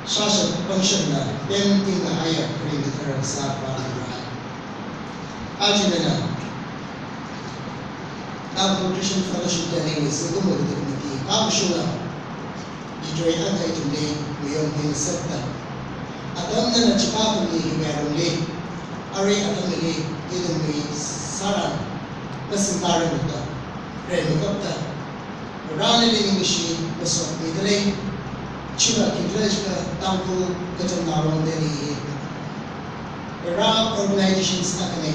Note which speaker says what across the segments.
Speaker 1: Sasha function na then in the higher perimeter of Sapa. Ajimena, our nutrition fellowship training is a good committee. Abshuna, Detroit and I today, we are in the sector. Adam na Chicago, we are only Are Atamili, given me Sarah, Messingar with the Remicopter, running machine, the sort of middle. China Kidrajka, Tampu, Katanaro, Delhi. Iraq organizations Akane.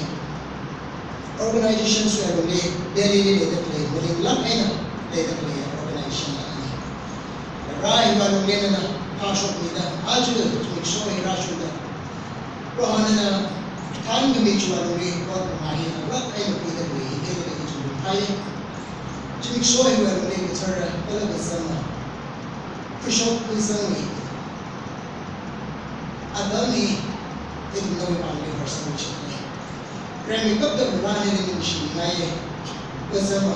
Speaker 1: Organizations were only Delhi later play, but Lakana later play organization. Rai Valena, Pasha Mida, Ajul, to make sure he rushed the Rohanana, time to make sure only what Mahi, what kind of either way, he gave it to the Pai. To make sure he were only with her, all of the summer. Bishop Wisdom Adani didn't know about me for so much. Remy got the running in the machine, Wisdom,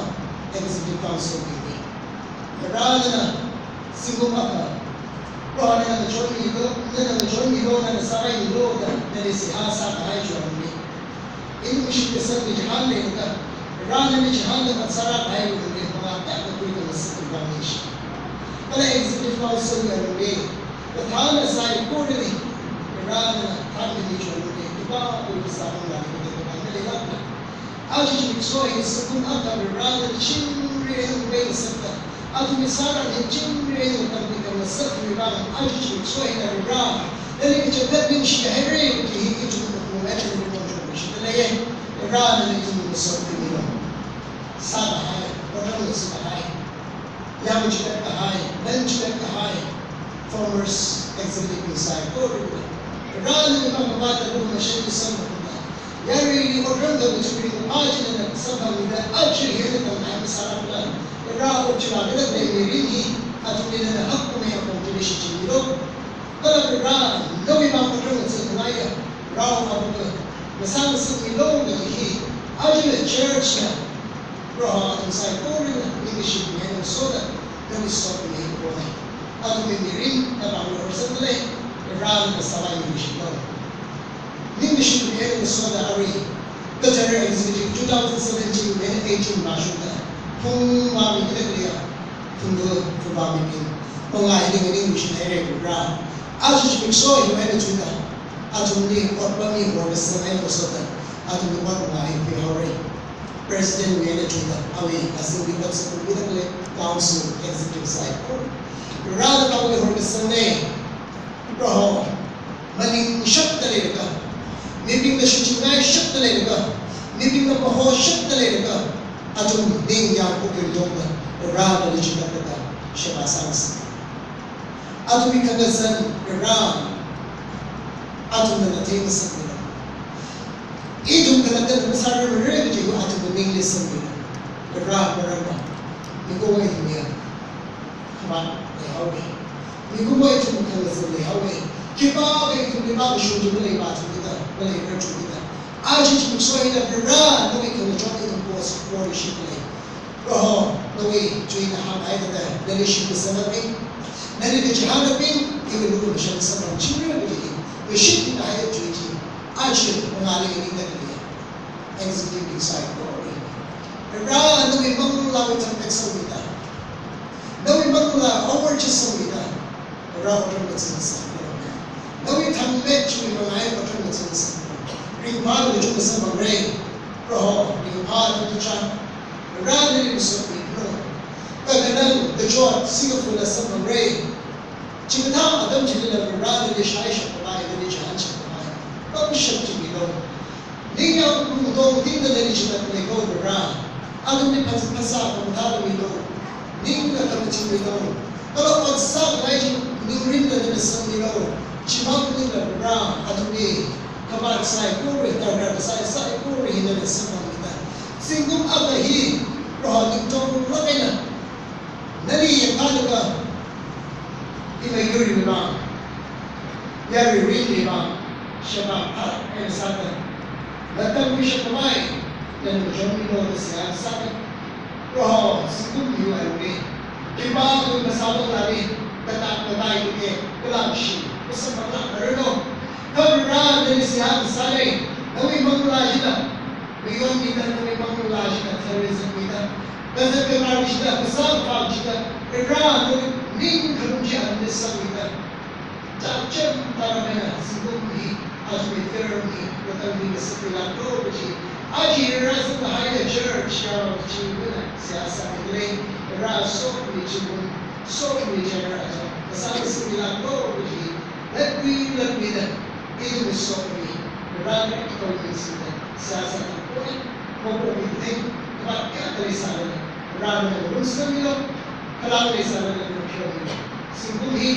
Speaker 1: Executive Council with me. Rana, single mother, Rana, the joint you go, then the joint you go, and the side you go, then they say, Asa, I join me. In the machine, the sun, the Jahan, Rana, the Jahan, and Sarah, I will be that the people of the city foundation. But I executive council will be the town aside quarterly, rather than time to meet your day. The bar will be something like the How did you explain the second up of rather than chimney and way the center? How to miss out on the chimney and become a certain round? How did you explain that round? Then you get your weapon, she had ready to hit into the momentum of the contribution. The rather than into the circle. Sabah, whatever is high. Young Chibet High, then Chibet High, formers executive inside. Rather than the Mamata room, machine is some of that. Yari or Runda, which will be the margin and somehow that actually here the time Sarapla. The Ra of Chilabella, they may really have to be in a Hakumi of competition to Europe. But the Ra, no amount of Runda in the Naya, Ra of the Masana Sumi Long, he, actually a church now. Inside pouring English and so that then we stop in the morning. Out of the ring about our Sunday, around the Savai English. English to be able to saw the Ari. The Terror Executive 2017 and 18 Mashuda. Whom Mami Italia, from the Fubami, Mongai in English and Eric Brown. As you speak so, you went to that. Out of the Otbami or the Savai or so that. Out of the one line, President Manager away as we got some political council executive side. Rather than we hold the Sunday, Bro, Maning shut the Lega, maybe the Shichina shut the Lega, maybe the Baho shut the Lega, Atum Ding Yang Pukin Yoga, rather than Chibata, Shabasans. Atum Kagasan, Iran, Atum the Latin. Itu kena besar mereka juga ada pemilih sendiri. Berapa berapa? Minggu ini ya, kawan lehawi. Minggu itu bukan lehawi. Kita itu lima bersyukur boleh baca kita, boleh kerja kita. Aji itu soalnya berapa? Nabi kena jadi itu bos polisi boleh. Roh, nabi jadi ham ada dari syukur sendiri. Nanti kejahat pun itu dulu macam sebab ciri boleh. Bersyukur kita ada jadi. Aji mengalir ini dari executive inside glory. Ra nawi mangla with an examita. Nawi mangla over just samita. Ra order with some. Nawi tammet to be my order with some. Bring part of the Judas of Ray. Roho, bring part of the chan. Ra nawi so be no. Kaganan the joy Singapore as some Ray. Chimata Adam Chilila Ra the Shaisha provide the Jahan. Bishop to be known. Ninga Mudo, Dinga Legend that may go around. Adam Pasa from Tadamino. Ninga Committee we know. But on some legend, New Rinda in the sun below. Chimam Ninga around, Adami, Kamak side, Kuri, Darab side, Kuri, in the sun with that. Single other he, Rohan, Tom Robina. Nelly and Kanaka. In a Yuri Ram. Very really Ram. Shabbat and Satan. Let them wish at the mind. Then the Johnny know the Satan. Oh, Sikun, you and me. Kiba, the Masabo Lari, kata bagai ke kelam shi bersama kerana kerana dari siapa saleh kami mengulasnya bagaimana kita kami mengulasnya terus kita Kata kemari kita besar kau kita kerana ning kerja desa kita macam mana sibuknya asmi termi kata kita sekolah teologi aji rasa bahaya church yang cuma siasa ini rasa sok ni cara aja besar sekolah teologi lebih dah itu besok ni kerana kita ini siasa itu maupun itu Sebab kita dari sana, kerana Muslim itu, kalau dari sana dan Muslim itu, singguhi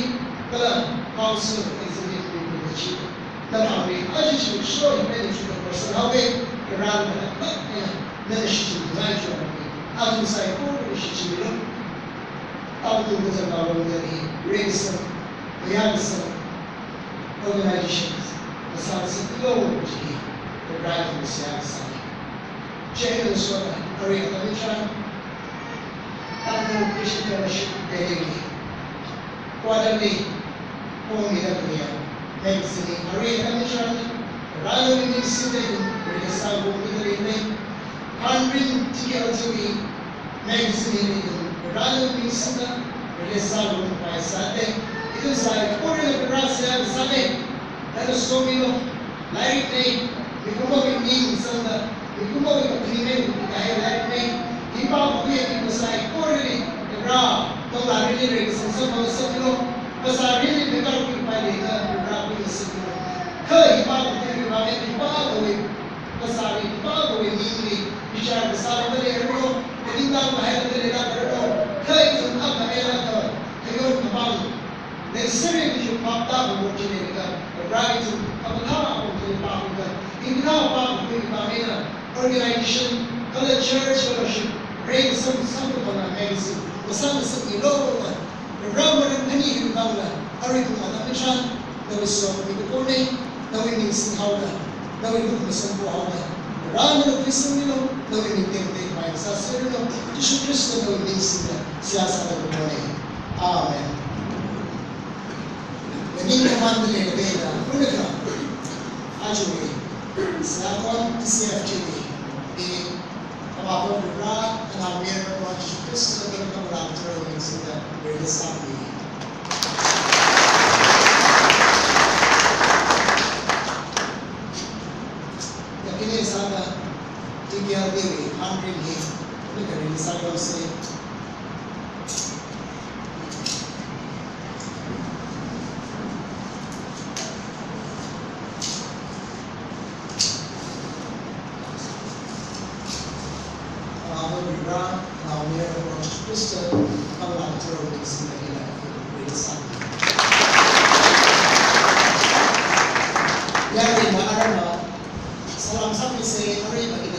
Speaker 1: kalau council executive membership, dan kami aja cuma show ini juga personal kerana maknya nanti cuma lagi orang aja saya pun cuma itu, tahu tu betul kalau dari race, Yayasan, organisations, besar sekali jadi kerana siasa. Jangan suara hari kami cakap tentang Christian Fellowship Daily. Quarterly, pemilihan dunia. Next ini hari kami cakap rakyat ini sedang bersama pemilihan ini. Handling tiga hari next ini rakyat ini sedang bersama pemilihan itu saya orang berasa bersama dan semua lain ini mereka ini sama Ibu mau ikut kaya lain ni, ibu boleh ikut saya koreli, kerana kalau hari ni semua semua besar ni mereka boleh pilih kerana boleh semua. Kaya ibu boleh besar ibu boleh mili bicara besar boleh erdo, jadi tak bahaya boleh tak erdo. Kaya itu apa era tu, kaya apa? Neseri itu fakta boleh jadi kan, kerana itu apa pun boleh pakai. Ibu apa boleh pakai Organization, kalau church fellowship, raise some orang medicine, bersama ilo orang, ramai orang ini hidup lah. Hari itu ada macam, nawi suami itu kone, nawi ni singhaulah, nawi itu sembuhaulah. Ramai orang Kristen itu, nawi ni tengok main sasar itu, Yesus Kristus nawi ni siasa itu kone. Amen. Ini kemandu ni beda, boleh tak? Ajuwe, siapkan CFTV. Di kapal berat, kenamir Yesus Kristus dan kemuliaan Tuhan yang sudah bersama. Yang ini sana tiga dewi, handling ini, ini kerana saya usai. Kristen kemuliaan Tuhan yang sudah bersama. Yang lima adalah salam satu hari bagi